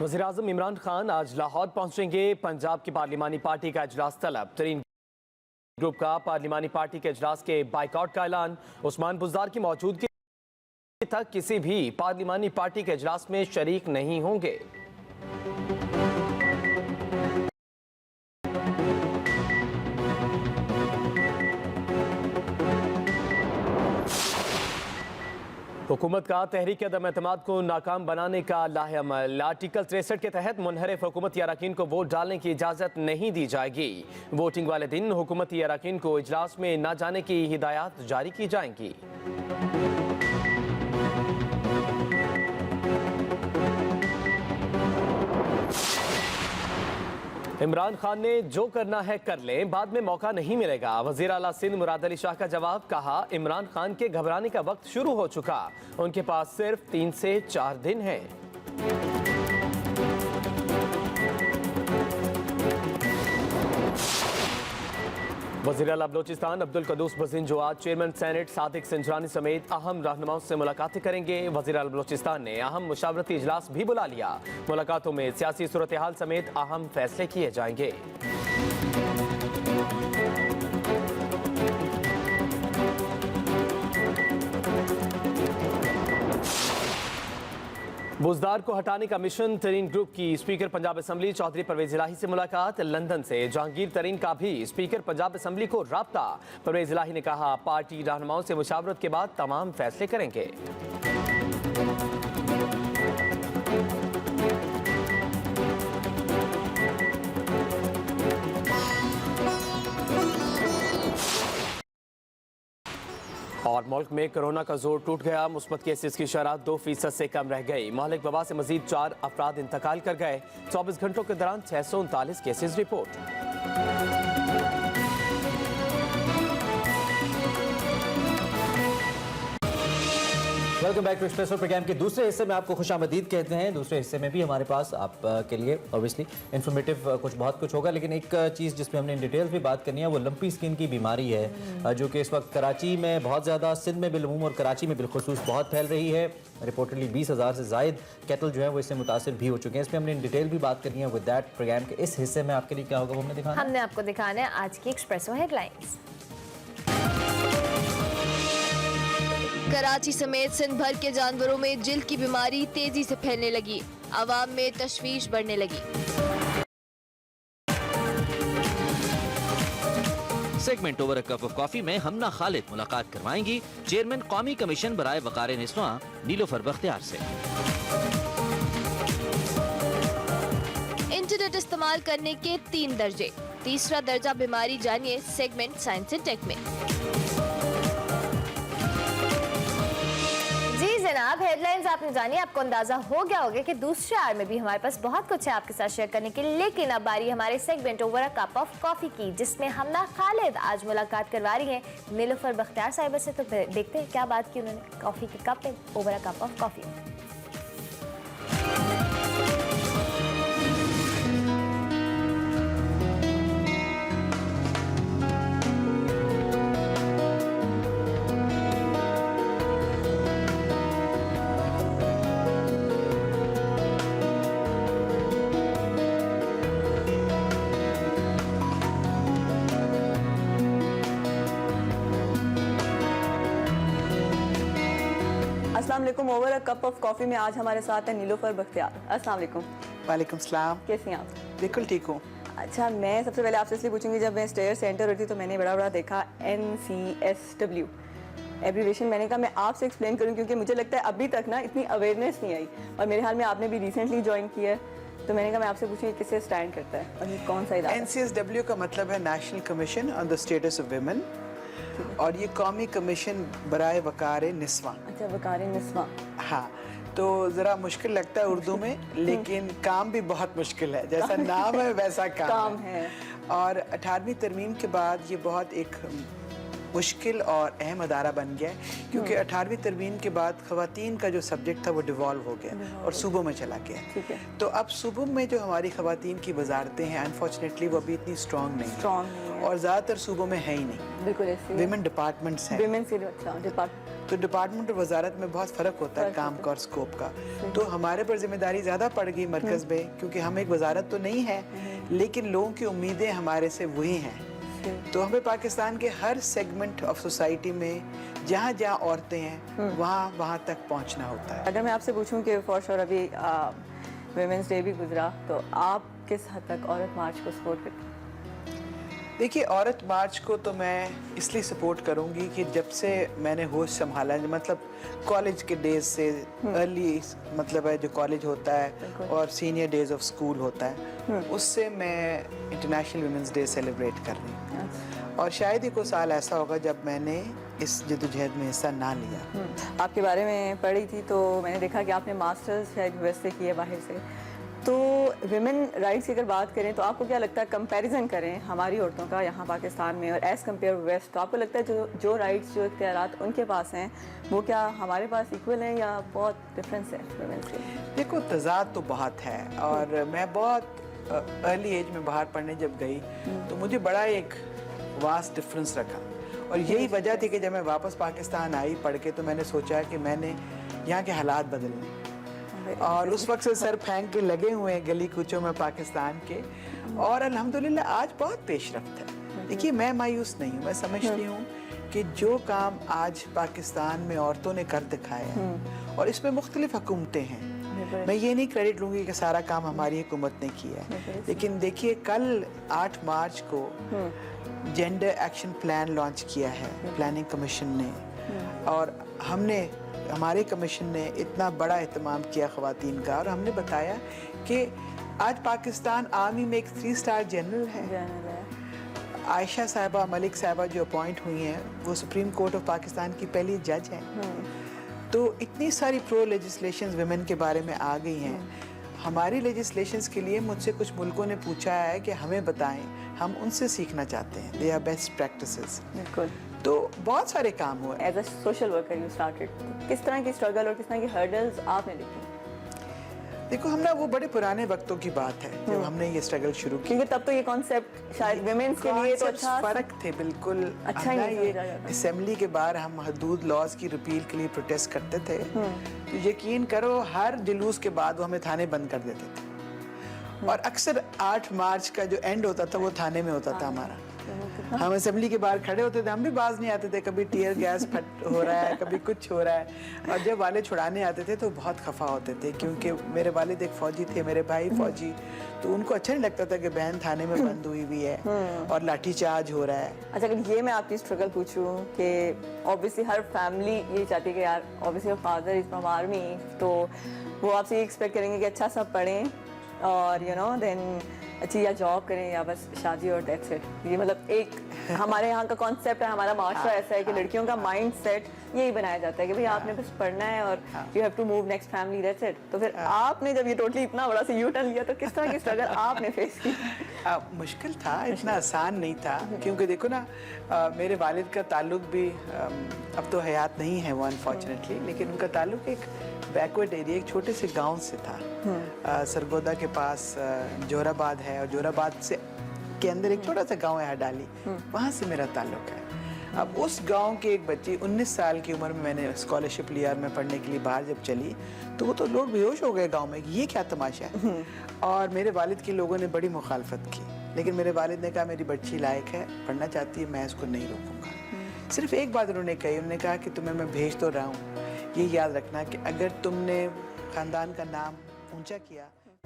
वज़ीर-ए-आज़म इमरान खान आज लाहौर पहुंचेंगे। पंजाब की पार्लिमानी पार्टी का इजलास तलब। तरीन ग्रुप का पार्लिमानी पार्टी के इजलास के बाइकआउट का ऐलान। उस्मान बुज़दार की मौजूदगी तक किसी भी पार्लिमानी पार्टी के इजलास में शरीक नहीं होंगे। हुकूमत का तहरीक अदम एतमाद को नाकाम बनाने का लाहेअमल। आर्टिकल 63 के तहत मुनहरिफ हुकूमती अरकान को वोट डालने की इजाज़त नहीं दी जाएगी। वोटिंग वाले दिन हुकूमती अरकान को इजलास में न जाने की हिदायत जारी की जाएंगी। इमरान खान ने जो करना है कर लें, बाद में मौका नहीं मिलेगा। वज़ीर आला सिंध मुराद अली शाह का जवाब। कहा, इमरान खान के घबराने का वक्त शुरू हो चुका, उनके पास सिर्फ 3 से 4 दिन हैं। वज़ीर आला बलोचिस्तान अब्दुल कदूस बज़िंजवाद चेयरमैन सेनेट सादिक सिंजरानी समेत अहम रहनुमाओं से मुलाकातें करेंगे। वज़ीर आला बलोचिस्तान ने अहम मुशावरती इजलास भी बुला लिया। मुलाकातों में सियासी सूरत हाल समेत अहम फैसले किए जाएंगे। बुज़दार को हटाने का मिशन। तरीन ग्रुप की स्पीकर पंजाब असम्बली चौधरी परवेज इलाही से मुलाकात। लंदन से जहांगीर तरीन का भी स्पीकर पंजाब असम्बली को राब्ता। परवेज इलाही ने कहा, पार्टी रहनुमाओं से मुशावरत के बाद तमाम फैसले करेंगे। और मुल्क में कोरोना का जोर टूट गया। मुस्बत केसेस की शरह 2% से कम रह गई। महलिक वबा से मजीद 4 अफराद इंतकाल कर गए। 24 घंटों के दौरान 639 cases report. Welcome back to Expresso program के दूसरे हिस्से में आपको खुशामदीद कहते हैं। दूसरे हिस्से में भी हमारे पास आपके लिए ऑब्वियसली इन्फॉर्मेटिव बहुत कुछ होगा, लेकिन एक चीज़ जिसमें हमने इन डिटेल्स भी बात करनी है वो लंपी स्किन की बीमारी है, जो कि इस वक्त कराची में बहुत ज़्यादा, सिंध में बिलूम और कराची में बिलखुसूस बहुत फैल रही है। रिपोर्टली 20,000 से ज़ायद कैटल जो है वो इससे मुतासिर भी हो चुके हैं। इसमें हमने इन डिटेल भी बात करनी है। विद दैट प्रोग्राम के इस हिस्से में आपके लिए क्या होगा वो हमने आपको दिखाना है आज की एक्सप्रेसो हेडलाइंस। कराची समेत सिंध भर के जानवरों में जिल्द की बीमारी तेजी से फैलने लगी। आवाम में तशवीश बढ़ने लगी। Segment over a cup of coffee में हमना खालिद मुलाकात करवाएंगी चेयरमैन कौमी कमीशन बराए वकारे निस्वा नीलोफर बख्तियार से। इंटरनेट इस्तेमाल करने के 3 दर्जे। तीसरा दर्जा बीमारी जानिए सेगमेंट साइंस एंड टेक में। जनाब, हेडलाइंस आपने जानी। आपको अंदाजा हो गया होगा कि दूसरे आवर में भी हमारे पास बहुत कुछ है आपके साथ शेयर करने के लिए, लेकिन अब बारी हमारे segment over a cup of coffee की, जिसमें हमना खालिद आज मुलाकात करवा रही है नीलोफर बख्तियार साहिबा से। तो देखते हैं क्या बात की उन्होंने कॉफी के कप में, over a cup of coffee में। अस्सलाम वालेकुम। Over a cup of coffee में आज हमारे साथ है नीलोफर बख्तियार। अस्सलाम वालेकुम। वालेकुम सलाम। कैसी हैं आप? बिल्कुल ठीक हूँ। अच्छा, मैं सबसे पहले आपसे इसलिए पूछूंगी, जब मैं स्टेयर सेंटर होती तो मैंने बड़ा देखा NCSW एब्रीवेशन। मैंने कहा मैं आपसे एक्सप्लेन करूँ, क्योंकि मुझे लगता है अभी तक ना इतनी अवेयरनेस नहीं आई, और मेरे ख्याल में आपने भी रिसेंटली ज्वाइन किया है, तो मैंने कहा मैं आपसे पूछूंगी किससे स्टैंड करता है और ये कौन सा इदारा? NCSW का मतलब है national commission on the status of women, और ये कौमी कमीशन बराए वकारे निस्वा। अच्छा, वकारे निस्वा। हाँ, तो ज़रा मुश्किल लगता है उर्दू में, लेकिन काम भी बहुत मुश्किल है। जैसा नाम है वैसा काम है। और 18वीं तरमीम के बाद ये बहुत एक मुश्किल और अहम अदारा बन गया है, क्योंकि 18वीं तरमीम के बाद ख़वातीन का जो सब्जेक्ट था वो डिवॉल्व हो गया और सूबों में चला गया। तो अब सूबों में जो हमारी ख़वातीन की वजारतें हैं, अनफॉर्चुनेटली वो अभी इतनी स्ट्रॉन्ग नहीं है, और ज़्यादातर सूबों में है ही नहीं। बिल्कुल ऐसे विमेन डिपार्टमेंट्स हैं। विमेन से अच्छा डिपार्टमेंट तो डिपार्टमेंट और वजारत में बहुत फ़र्क होता है काम का और स्कोप का। तो हमारे पर जिम्मेदारी ज़्यादा पड़ गई मरकज़ में, क्योंकि हम एक वजारत तो नहीं है, लेकिन लोगों की उम्मीदें हमारे से वही हैं। तो हमें पाकिस्तान के हर सेगमेंट ऑफ सोसाइटी में जहाँ जहाँ औरतें हैं वहाँ तक पहुँचना होता है। अगर मैं आपसे पूछूं कि फॉर श्योर अभी वुमेंस डे भी गुजरा, तो आप किस हद तक औरत मार्च को सपोर्ट करते हैं? देखिए, औरत मार्च को तो मैं इसलिए सपोर्ट करूंगी कि जब से मैंने होश संभाला, मतलब कॉलेज के डेज से अर्ली, मतलब है जो कॉलेज होता है और सीनियर डेज ऑफ स्कूल होता है, उससे मैं इंटरनेशनल वुमेंस डे सेलिब्रेट कर रही हूँ। और शायद ही कोई साल ऐसा होगा जब मैंने इस जद्दोजहद में हिस्सा ना लिया। आपके बारे में पढ़ी थी तो मैंने देखा कि आपने मास्टर्स शायद यूएस से की है बाहर से। तो विमेन राइट्स की अगर बात करें तो आपको क्या लगता है, कंपैरिजन करें हमारी औरतों का यहाँ पाकिस्तान में और एज़ कम्पेयर वेस्ट, तो आपको लगता है जो राइट्स जो इख्तियारात उनके पास हैं वो क्या हमारे पास इक्वल हैं या बहुत डिफरेंस है वुमेन के? देखो, तज़ाद तो बहुत है, और मैं बहुत अर्ली एज में बाहर पढ़ने जब गई तो मुझे बड़ा एक वास्ट डिफरेंस रखा, और यही वजह थी कि जब मैं वापस पाकिस्तान आई पढ़ के तो मैंने सोचा कि मैंने यहाँ के हालात बदलने, और उस वक्त से सर फेंक के लगे हुए हैं गली कूचों में पाकिस्तान के, और अल्हम्दुलिल्लाह आज बहुत पेशरफ्त है। देखिए, मैं मायूस नहीं हूँ, मैं समझती हूँ कि जो काम आज पाकिस्तान में औरतों ने कर दिखाया है, और इसमें मुख्तलिफ हुकूमतें हैं, मैं ये नहीं क्रेडिट लूँगी कि सारा काम हमारी हुकूमत ने किया है, लेकिन देखिए कल 8 मार्च को जेंडर एक्शन प्लान लॉन्च किया है प्लानिंग कमीशन ने, और हमारे कमीशन ने इतना बड़ा एहतमाम किया ख़वातीन का, और हमने बताया कि आज पाकिस्तान आर्मी में एक 3 स्टार जनरल है। आयशा साहिबा मलिक साहिबा जो अपॉइंट हुई हैं वो सुप्रीम कोर्ट ऑफ पाकिस्तान की पहली जज हैं। तो इतनी सारी प्रो लेजिस्लेशंस वुमेन के बारे में आ गई हैं। हमारी लेजिस्लेशंस के लिए मुझसे कुछ मुल्कों ने पूछा है कि हमें बताएं, हम उनसे सीखना चाहते हैं, दे आर बेस्ट प्रैक्टिसेस। बिल्कुल। तो बहुत सारे काम हुए। As a social worker you started, किस तरह की स्ट्रगल और किस तरह की हर्डल्स आपने देखी? देखो, हम वो बड़े पुराने वक्तों की बात है जब हमने ये स्ट्रगल शुरू की, क्योंकि तब तो ये कॉन्सेप्ट शायद वुमेन्स के लिए तो अच्छा फर्क थे बिल्कुल। अच्छा ही नहीं ये समझा जाता। असेंबली के बाहर हम हदूद लॉज की रिपील के लिए प्रोटेस्ट करते थे, तो यकीन करो हर जुलूस के बाद वो हमें थाने बंद कर देते थे, और अक्सर 8 मार्च का जो एंड होता था वो थाने में होता था हमारा। हम असेंबली के बाहर खड़े होते थे, हम भी बाज नहीं आते थे, कभी टीयर गैस फट हो रहा है, कभी कुछ हो रहा है, और जब वाले छुड़ाने आते थे तो बहुत खफा होते थे, क्योंकि मेरे वालिद एक फ़ौजी थे, मेरे भाई फ़ौजी, तो उनको अच्छा नहीं लगता था कि बहन थाने में बंद हुई हुई है और लाठीचार्ज हो रहा है। अच्छा, अगर ये मैं आपकी स्ट्रगल पूछूं कि ऑब्वियसली हर फैमिली ये चाहती है कि यार obviously father is from army, तो वो आपसे ये एक्सपेक्ट करेंगे कि अच्छा सब पढ़ें और देन अच्छी या जॉब करें या बस शादी और दैट्स इट। ये मतलब एक हमारे यहाँ का कॉन्सेप्ट है, हमारा माशरा ऐसा है कि लड़कियों का माइंड सेट यही बनाया जाता है कि भाई आपने बस पढ़ना है और you have to move next family, that's it. तो फिर आपने जब ये टोटली इतना बड़ा सा यू टर्न लिया तो किस तरह की स्ट्रगल आपने फेस की? मुश्किल था, इतना आसान नहीं था, क्योंकि देखो ना, मेरे वालिद का ताल्लुक भी अब तो हयात नहीं है वो अनफॉर्चुनेटली, लेकिन उनका ताल्लुक एक बैकवर्ड एरिया, एक छोटे से गांव से था। सरगोदा के पास जोराबाद है, और जोराबाद से के अंदर एक छोटा सा गांव है हडाली, वहाँ से मेरा ताल्लुक है। अब उस गांव के एक बच्ची 19 साल की उम्र में मैंने स्कॉलरशिप लिया, और मैं पढ़ने के लिए बाहर जब चली तो वो तो लोग बेहोश हो गए गांव में, ये क्या तमाशा है। और मेरे वालिद के लोगों ने बड़ी मुखालफत की, लेकिन मेरे वालिद ने कहा मेरी बच्ची लायक है, पढ़ना चाहती है, मैं इसको नहीं रोकूंगा। सिर्फ एक बात उन्होंने कही, उन्होंने कहा कि तुम्हें मैं भेज तो रहा हूँ, ये याद रखना कि अगर तुमने ख़ानदान का नाम ऊंचा किया